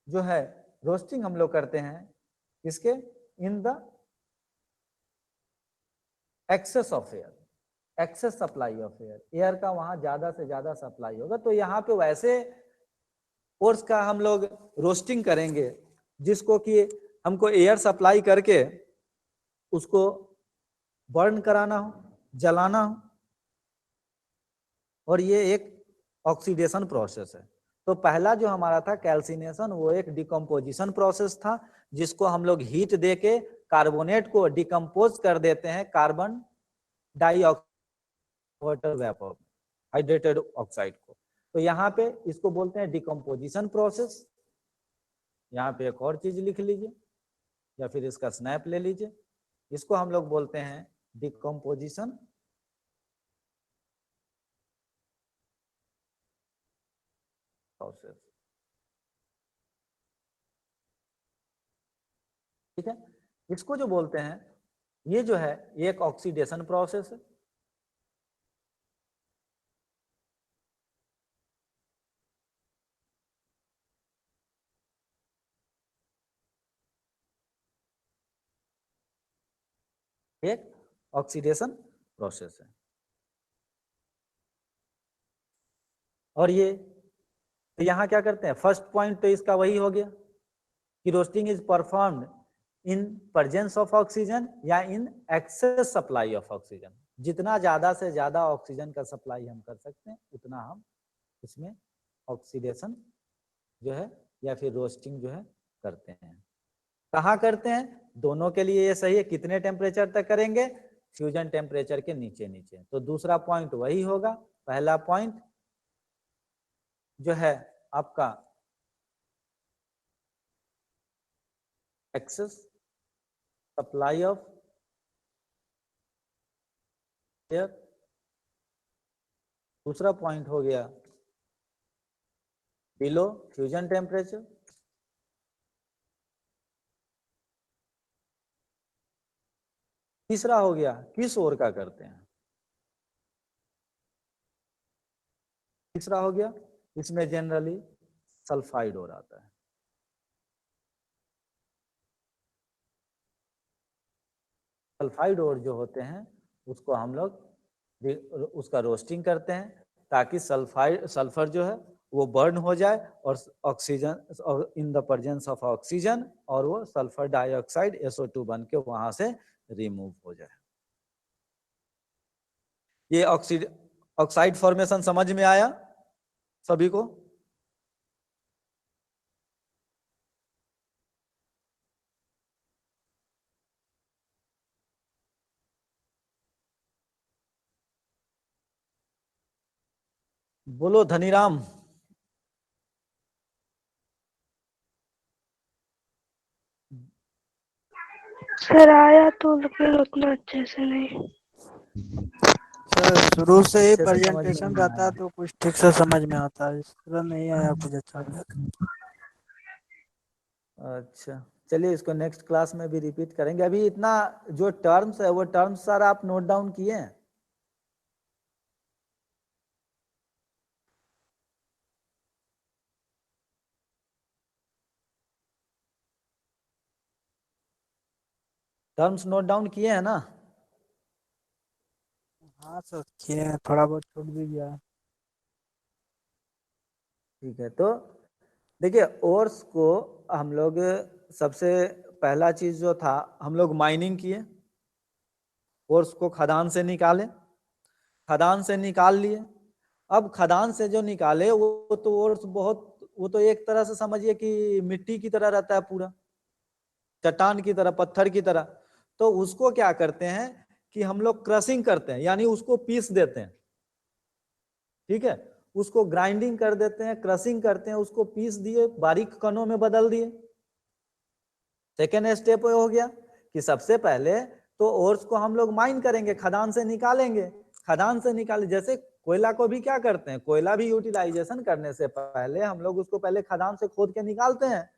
जो है, रोस्टिंग हम लोग करते हैं इसके in the excess of air, excess supply of air, air का वहां ज्यादा से ज्यादा सप्लाई होगा। तो यहाँ पे वैसे ओर्स का हम लोग रोस्टिंग करेंगे जिसको कि हमको एयर सप्लाई करके उसको बर्न कराना हो, जलाना हो, और ये एक ऑक्सीडेशन प्रोसेस है। तो पहला जो हमारा था कैल्सिनेशन, वो एक डिकम्पोजिशन प्रोसेस था जिसको हम लोग हीट देके कार्बोनेट को डिकम्पोज कर देते हैं carbon dioxide water vapour, hydrated oxide को। तो यहाँ पे इसको बोलते हैं डिकम्पोजिशन प्रोसेस। यहाँ पे एक और चीज लिख लीजिए या फिर इसका स्नैप ले लीजिए, इसको हम लोग बोलते हैं डिकम्पोजिशन प्रोसेस। ठीक है, इसको जो बोलते हैं, ये जो है एक ऑक्सीडेशन प्रोसेस है। एक ऑक्सीडेशन प्रोसेस है। और ये तो यहाँ क्या करते हैं, फर्स्ट पॉइंट तो इसका वही हो गया कि roasting is performed in presence of oxygen या in excess supply of oxygen. जितना ज्यादा से ज्यादा ऑक्सीजन का सप्लाई हम कर सकते हैं उतना हम इसमें ऑक्सीडेशन जो है या फिर रोस्टिंग जो है करते हैं। कहाँ करते हैं, दोनों के लिए ये सही है। कितने टेम्परेचर तक करेंगे, फ्यूजन टेम्परेचर के नीचे नीचे। तो दूसरा पॉइंट वही होगा। पहला पॉइंट जो है आपका एक्सेस सप्लाई ऑफ एयर, दूसरा पॉइंट हो गया बिलो फ्यूजन टेम्परेचर, तीसरा हो गया किस ओर का करते हैं, तीसरा हो गया इसमें जनरली सल्फाइड ओर आता है। सल्फाइड ओर जो होते हैं उसको हम लोग उसका रोस्टिंग करते हैं ताकि सल्फर जो है वो बर्न हो जाए और oxygen in the presence of oxygen, और वो सल्फर डाइऑक्साइड SO2 बन के वहां से रिमूव हो जाए। ये ऑक्साइड फॉर्मेशन समझ में आया सभी को? बोलो धनीराम। सर आया तो लेकिन उतना अच्छे से नहीं। सर शुरू से ही अच्छे से समझ में प्रेजेंटेशन नहीं रहता है आया। तो कुछ ठीक से समझ में आता है, इस तरह नहीं आया कुछ अच्छा से। अच्छा चलिए, इसको नेक्स्ट क्लास में भी रिपीट करेंगे। अभी इतना जो टर्म्स है वो टर्म्स सारा आप नोट डाउन किए हैं? टर्म्स नोट डाउन किए हैं ना? हाँ सर किए हैं, थोड़ा बहुत छूट भी गया है। ठीक है, तो देखिए ओर्स को हम लोग सबसे पहला चीज जो था हम लोग माइनिंग किए। ओर्स को खदान से निकाले, खदान से निकाल लिए। अब खदान से जो निकाले वो तो ओर्स वो तो एक तरह से समझिए कि मिट्टी की तरह रहता है, पूरा चट्टान की तरह, पत्थर की तरह। तो उसको क्या करते हैं कि हम लोग क्रशिंग करते हैं, यानी उसको पीस देते हैं, ठीक है, उसको ग्राइंडिंग कर देते हैं, क्रशिंग करते हैं, उसको पीस दिए, बारीक कणों में बदल दिए। सेकेंड स्टेप हो गया कि सबसे पहले तो ओर्स को हम लोग माइन करेंगे, खदान से निकालेंगे। खदान से निकाले, जैसे कोयला को भी क्या करते हैं, कोयला भी यूटिलाइजेशन करने से पहले हम लोग उसको पहले खदान से खोद के निकालते हैं।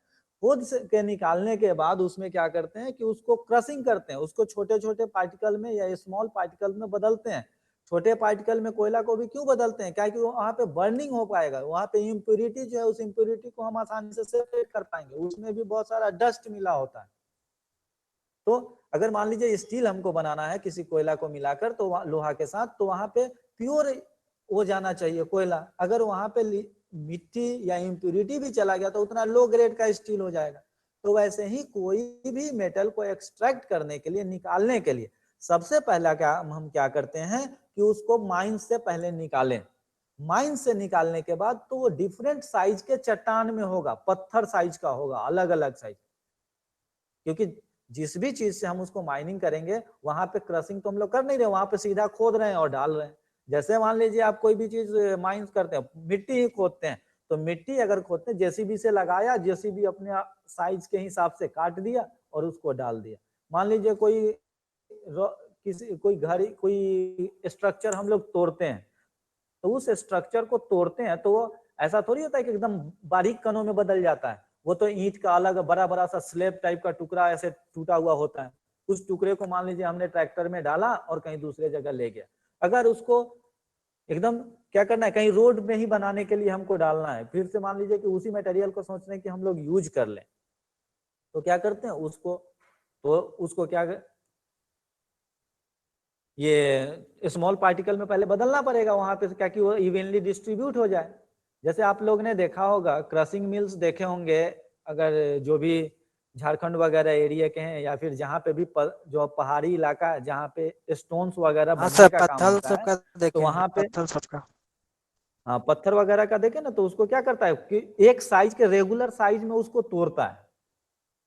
खोद के निकालने के बाद उसमें क्या करते हैं कि उसको क्रशिंग करते हैं, उसको छोटे छोटे पार्टिकल में या स्मॉल पार्टिकल में बदलते हैं। छोटे पार्टिकल में कोयला को भी क्यों बदलते हैं, क्या कि वहां पे बर्निंग हो पाएगा, वहां पे इम्प्योरिटी जो है उस इम्प्योरिटी को हम आसानी से सेपरेट कर पाएंगे। उसमें भी बहुत सारा डस्ट मिला होता है। तो अगर मान लीजिए स्टील हमको बनाना है किसी कोयला को मिलाकर, तो लोहा के साथ, तो वहां पे प्योर हो जाना चाहिए कोयला। अगर वहां पे मिट्टी या इम्प्योरिटी भी चला गया तो उतना लो ग्रेड का स्टील हो जाएगा। तो वैसे ही कोई भी मेटल को एक्सट्रैक्ट करने के लिए, निकालने के लिए, सबसे पहला क्या हम क्या करते हैं कि उसको माइन से पहले निकालें। माइन से निकालने के बाद तो वो डिफरेंट साइज के चट्टान में होगा, पत्थर साइज का होगा, अलग अलग साइज, क्योंकि जिस भी चीज से हम उसको माइनिंग करेंगे वहां पे क्रशिंग तो हम लोग कर नहीं रहे, वहां पे सीधा खोद रहे हैं और डाल रहे हैं। जैसे मान लीजिए आप कोई भी चीज माइंस करते हैं, मिट्टी ही खोदते हैं, तो मिट्टी अगर खोदते हैं, जेसीबी से लगाया, जेसीबी अपने साइज के हिसाब से काट दिया और उसको डाल दिया। मान लीजिए कोई घर, कोई स्ट्रक्चर हम लोग तोड़ते हैं, तो उस स्ट्रक्चर को तोड़ते हैं तो वो ऐसा थोड़ी होता है कि एकदम बारीक कणों में बदल जाता है। वो तो ईंट का अलग बड़ा बड़ा सा स्लेब टाइप का टुकड़ा ऐसे टूटा हुआ होता है। उस टुकड़े को मान लीजिए हमने ट्रैक्टर में डाला और कहीं दूसरे जगह ले गया। अगर उसको एकदम क्या करना है, कहीं रोड में ही बनाने के लिए हमको डालना है, फिर से मान लीजिए कि उसी मटेरियल को सोच रहे हैं कि हम लोग यूज कर लें, तो क्या करते हैं उसको क्या ये स्मॉल पार्टिकल में पहले बदलना पड़ेगा वहां पे, क्या कि वो इवनली डिस्ट्रीब्यूट हो जाए। जैसे आप लोग ने देखा होगा, क्रशिंग मिल्स देखे होंगे, अगर जो भी झारखंड वगैरह एरिया के हैं, या फिर जहाँ पे भी जो पहाड़ी इलाका है जहाँ पे स्टोन्स वगैरह हाँ बनने सर, का काम पत्थर होता है, सबका तो देखे हैं, वहां पे पत्थर सबका। हाँ पत्थर वगैरह का देखे ना, तो उसको क्या करता है कि एक साइज के रेगुलर साइज में उसको तोड़ता है।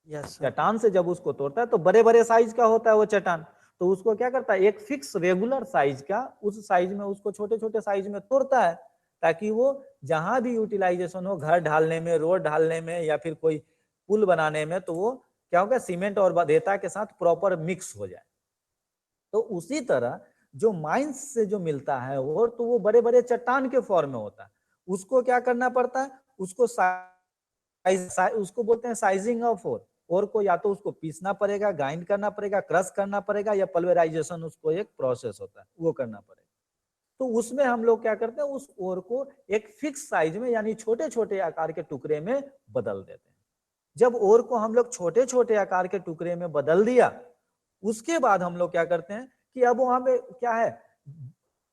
Yes sir. चट्टान से जब उसको तोड़ता है तो बड़े बड़े साइज का होता है वो चट्टान, तो उसको क्या करता है, एक फिक्स रेगुलर साइज का, उस साइज में उसको छोटे छोटे साइज में तोड़ता है, ताकि वो जहां भी यूटिलाइजेशन हो, घर ढालने में, रोड ढालने में, या फिर कोई पुल बनाने में, तो वो क्या होगा, सीमेंट और रेता के साथ प्रॉपर मिक्स हो जाए। तो उसी तरह जो माइंस से जो मिलता है वो, तो वो बड़े बड़े चट्टान के फॉर्म में होता है। उसको क्या करना पड़ता है, उसको बोलते हैं साइजिंग ऑफ ओर को, या तो उसको पीसना पड़ेगा, ग्राइंड करना पड़ेगा, क्रश करना पड़ेगा, या पल्वराइजेशन, उसको एक प्रोसेस होता है वो करना पड़ेगा। तो उसमें हम लोग क्या करते हैं, उस ओर को एक फिक्स साइज में, यानी छोटे छोटे आकार के टुकड़े में बदल देते हैं। जब ओर को हम लोग छोटे छोटे आकार के टुकड़े में बदल दिया, उसके बाद हम लोग क्या करते हैं कि अब वहां पे क्या है,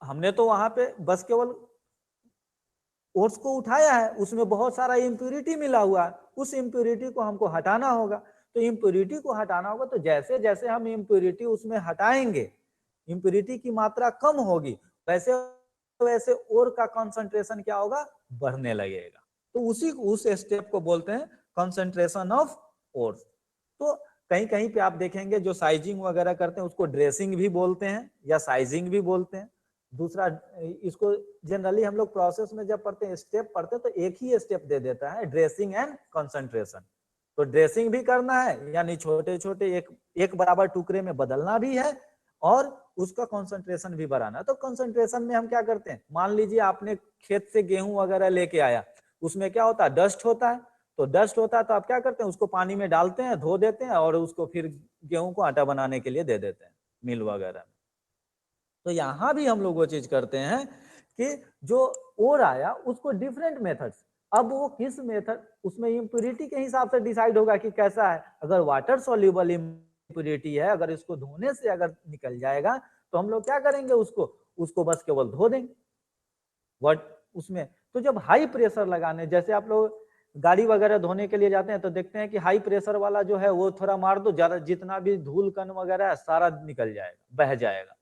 हमने तो वहां पे बस केवल ओट्स को उठाया है, उसमें बहुत सारा इम्प्यूरिटी मिला हुआ है, उस इम्प्यूरिटी को हमको हटाना होगा। तो इम्प्यूरिटी को हटाना होगा, तो जैसे जैसे हम इम्प्यूरिटी उसमें हटाएंगे, इम्प्यूरिटी की मात्रा कम होगी, वैसे वैसे ओर का कंसंट्रेशन क्या होगा, बढ़ने लगेगा। तो उस स्टेप को बोलते हैं कंसंट्रेशन ऑफ ओर। तो कहीं कहीं पे आप देखेंगे जो साइजिंग वगैरह करते हैं उसको ड्रेसिंग भी बोलते हैं या साइजिंग भी बोलते हैं। दूसरा, इसको जनरली हम लोग प्रोसेस में जब पढ़ते हैं, स्टेप पढ़ते हैं, तो एक ही स्टेप दे देता है, ड्रेसिंग एंड कंसंट्रेशन। तो ड्रेसिंग भी करना है, यानी छोटे छोटे एक बराबर टुकड़े में बदलना भी है, और उसका कंसंट्रेशन भी बढ़ाना है। तो कंसंट्रेशन में हम क्या करते हैं, मान लीजिए आपने खेत से गेहूं वगैरह लेके आया, उसमें क्या होता है, डस्ट होता है। तो डस्ट होता है तो आप क्या करते हैं, उसको पानी में डालते हैं, धो देते हैं, और उसको फिर गेहूं को आटा बनाने के लिए दे देते हैं मिल वगैरह में। तो यहां भी हम लोग वो चीज करते हैं कि जो ओर आया उसको डिफरेंट मेथड्स, अब वो किस मेथड, उसमें इम्प्यूरिटी के हिसाब से डिसाइड होगा कि कैसा है। अगर वाटर सॉल्युबल इम्प्यूरिटी है, अगर इसको धोने से अगर निकल जाएगा, तो हम लोग क्या करेंगे, उसको बस केवल धो देंगे। उसमें तो जब हाई प्रेशर लगाने, जैसे आप लोग गाड़ी वगैरह धोने के लिए जाते हैं तो देखते हैं कि हाई प्रेशर वाला जो है वो थोड़ा मार दो, ज्यादा जितना भी धूल कण वगैरह है सारा निकल जाएगा, बह जाएगा।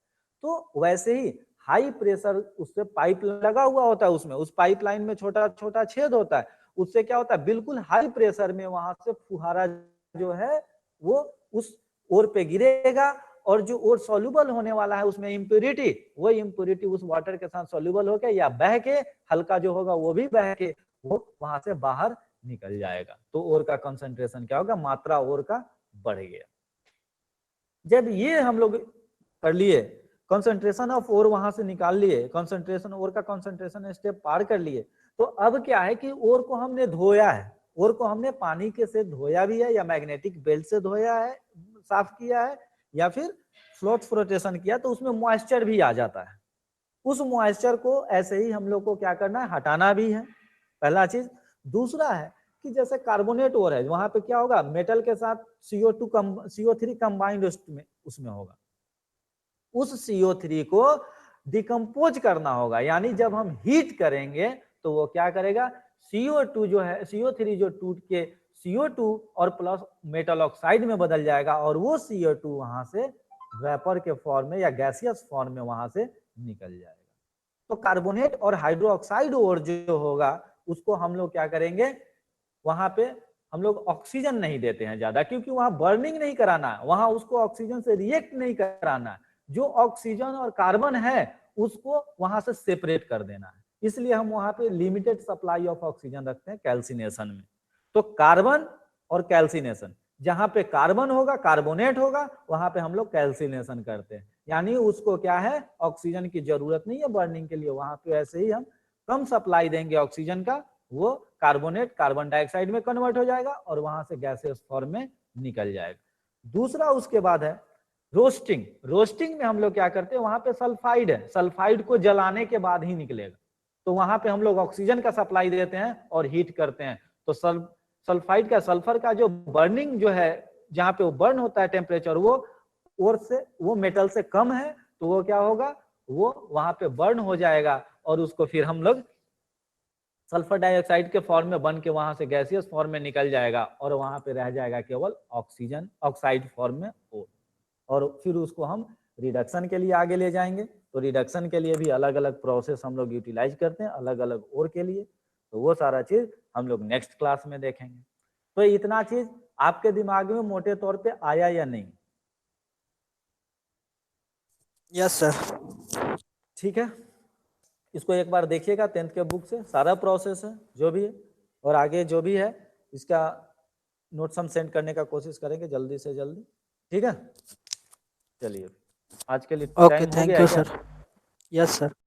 तो वैसे ही हाई प्रेशर उससे पाइप लगा हुआ होता है, उसमें उस पाइपलाइन में छोटा छोटा छेद होता है, उससे क्या होता है बिल्कुल हाई प्रेशर में वहां से फुहारा जो है वो उस ओर पे गिरेगा, और जो ओर सॉल्युबल होने वाला है उसमें इम्प्योरिटी, वो इम्प्योरिटी उस वाटर के साथ सॉल्युबल होकर या बह के हल्का जो होगा वो भी बह के वो वहां से बाहर निकल जाएगा। तो ओर का कंसंट्रेशन क्या होगा, मात्रा ओर का बढ़ गया। जब ये हम लोग कर लिए, कंसंट्रेशन ऑफ ओर वहां से निकाल लिए, कंसंट्रेशन ओर का कंसंट्रेशन स्टेप पार कर लिए, तो अब क्या है कि ओर को हमने धोया है, ओर को हमने पानी के से धोया भी है या मैग्नेटिक बेल्ट से धोया है, साफ किया है, या फिर फ्लोट फ्लोटेशन किया, तो उसमें मॉइस्चर भी आ जाता है। उस मॉइस्चर को ऐसे ही हम लोग को क्या करना है, हटाना भी है, पहला चीज। दूसरा है कि जैसे कार्बोनेट ओर है, वहां पे क्या होगा, मेटल के साथ CO3 कंबाइंड उसमें होगा, उस CO3 को डिकम्पोज करना होगा, यानी जब हम हीट करेंगे तो वो क्या करेगा, CO2 जो है, CO3 जो टूट के CO2 और प्लस मेटल ऑक्साइड में बदल जाएगा, और वो CO2 वहां से वेपर के फॉर्म में या गैसियस फॉर्म में वहां से निकल जाएगा। तो कार्बोनेट और हाइड्रोक्साइड ओर जो होगा उसको हम लोग क्या करेंगे, वहां पे हम लोग ऑक्सीजन नहीं देते हैं ज्यादा, क्योंकि वहां बर्निंग नहीं कराना है, वहां उसको ऑक्सीजन से रिएक्ट नहीं कराना है, जो ऑक्सीजन और कार्बन है उसको वहां से सेपरेट कर देना है, इसलिए हम वहां पे लिमिटेड सप्लाई ऑफ ऑक्सीजन रखते हैं कैल्सिनेशन में। तो कार्बन और कैल्सिनेशन, जहां पे कार्बन होगा, कार्बोनेट होगा, वहां पे हम लोग कैल्सिनेशन करते हैं, यानी उसको क्या है, ऑक्सीजन की जरूरत नहीं है बर्निंग के लिए, वहां पे ऐसे ही हम कम सप्लाई देंगे ऑक्सीजन का, वो कार्बोनेट कार्बन डाइऑक्साइड में कन्वर्ट हो जाएगा और वहां से गैसेस फॉर्म में निकल जाएगा। दूसरा उसके बाद है रोस्टिंग। रोस्टिंग में हम लोग क्या करते हैं, वहां पे सल्फाइड है, सल्फाइड को जलाने के बाद ही निकलेगा, तो वहां पे हम लोग ऑक्सीजन का सप्लाई देते हैं और हीट करते हैं। तो सल्फाइड का, सल्फर का जो बर्निंग जो है, जहां पे वो बर्न होता है टेम्परेचर वो और से वो मेटल से कम है, तो वो क्या होगा, वो वहां पे बर्न हो जाएगा और उसको फिर हम लोग सल्फर डाइऑक्साइड के फॉर्म में बन के वहां से गैसियस फॉर्म में निकल जाएगा और वहां पे रह जाएगा केवल ऑक्सीजन ऑक्साइड फॉर्म में और फिर उसको हम रिडक्शन के लिए आगे ले जाएंगे। तो रिडक्शन के लिए भी अलग अलग प्रोसेस हम लोग यूटिलाइज करते हैं अलग अलग ओर के लिए, तो वो सारा चीज हम लोग नेक्स्ट क्लास में देखेंगे। तो इतना चीज आपके दिमाग में मोटे तौर पे आया या नहीं? Yes sir. ठीक है, इसको एक बार देखिएगा 10th के बुक से, सारा प्रोसेस है जो भी है, और आगे जो भी है इसका नोट्स हम सेंड करने का कोशिश करेंगे जल्दी से जल्दी। ठीक है, चलिए आज के लिए ओके, टाइम हो थैंक गया यू है क्या? सर। Yes sir.